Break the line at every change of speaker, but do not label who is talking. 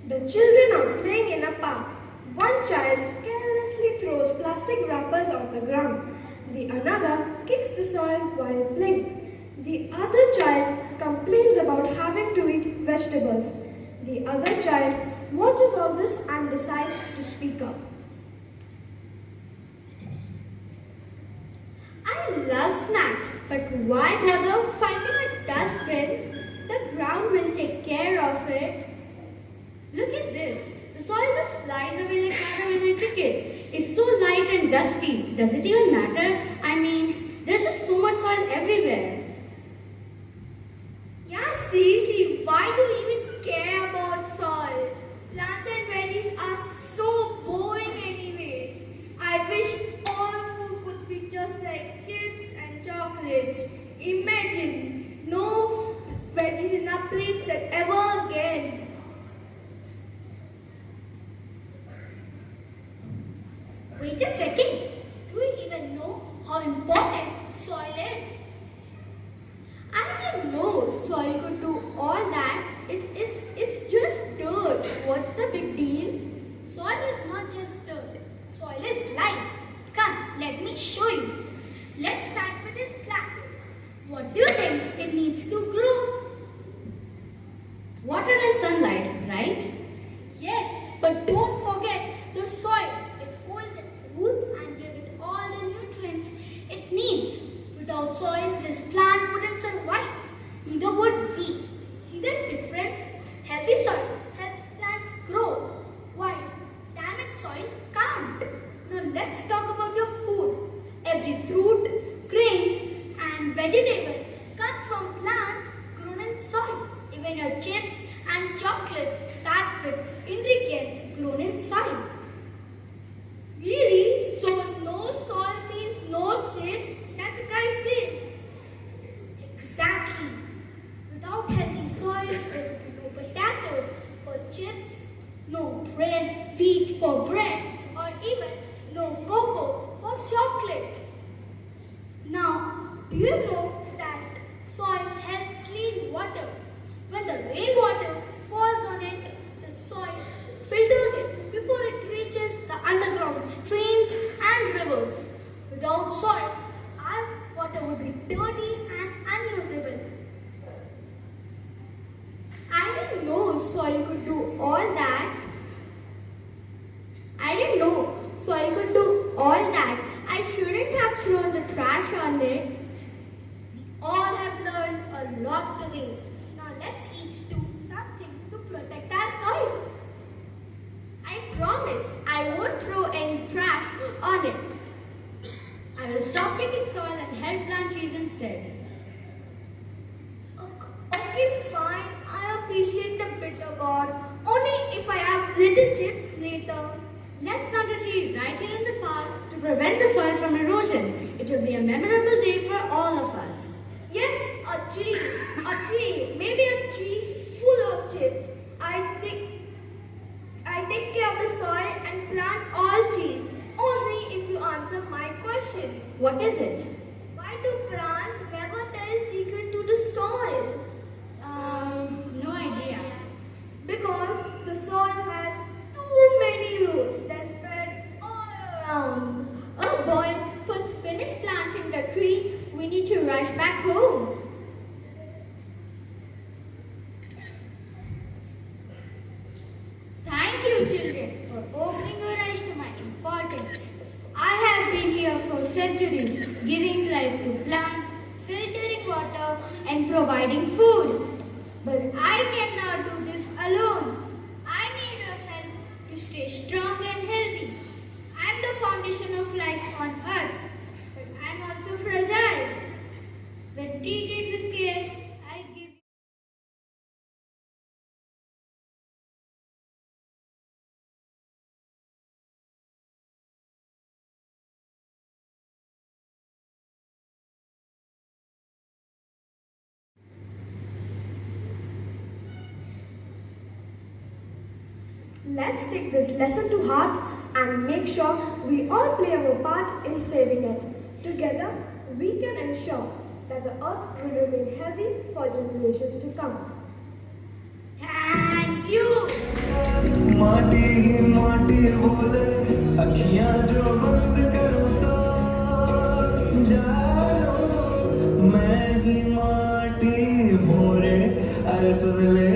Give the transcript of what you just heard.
The children are playing in a park. One child carelessly throws plastic wrappers on the ground. The another kicks the soil while playing. The other child complains about having to eat vegetables. The other child watches all this and decides to speak up.
I love snacks, but why bother finding a dustbin? The ground will take care of it. Look at this. The soil just flies away like matter when we pick it. It's so light and dusty. Does it even matter? I mean, there's just so much soil everywhere. Yeah, see, why do you even care about soil? Plants and veggies are so boring anyways. I wish all food could be just like chips and chocolates. Imagine, no veggies in our plates ever again. Wait a second. Do you even know how important soil is? I didn't know soil could do all that. It's just dirt. What's the big deal? Soil is not just dirt. Soil is life. Come, let me show you. Let's start with this plant. What do you think it needs to grow?
Water and sunlight, right?
Yes, but don't forget the soil. It holds its roots and gives it all the nutrients it needs. Without soil, this plant wouldn't survive. Neither would we. See the difference? Healthy soil helps plants grow, while damaged soil can't. Now let's talk about your food. Every fruit, grain and vegetable comes from plants grown in soil. Even your chips and chocolates start with ingredients grown in soil. Really? So no soil means no chips? That's what guy says. Exactly. Without healthy soil, there would be no potatoes for chips, no wheat for bread, or even no cocoa for chocolate. Now, do you know that soil helps clean water? When the rainwater falls on it, the soil filters it before it reaches the underground streams and rivers. Without soil, our water would be dirty and unusable. I didn't know soil could do all that. I shouldn't have thrown the trash on it. We all have learned a lot today. Now let's each do something to protect our soil. I promise I won't throw any trash on it.
I will stop taking soil and help plant trees instead.
Okay, fine. I appreciate the bitter God. Only if I have little chips later.
Let's plant a tree right here in the park to prevent the soil from erosion. It will be a memorable day for all of us.
Yes, a tree. Maybe a tree full of chips. I take care of the soil and plant all trees. Only if you answer my question.
What is it?
Why do plants never tell a secret to the soil?
No idea.
Because the soil has too many roots that spread all around. Oh boy, first finish planting the tree. We need to rush back home. Thank you, children, for opening your eyes to my importance. I have been here for centuries, giving life to plants, filtering water, and providing food. But I cannot do this alone. I need your help to stay strong and healthy. I am the foundation of life on earth, but I am also fragile. When treated with care, I give.
Let's take this lesson to heart and make sure we all play our part in saving it. Together, we can ensure that the earth will remain healthy for generations to come.
you.
माटी ही माटी बोले अखियां जो बंद करूं तो जानो मैं ही माटी हूँ रे अरे सुन ले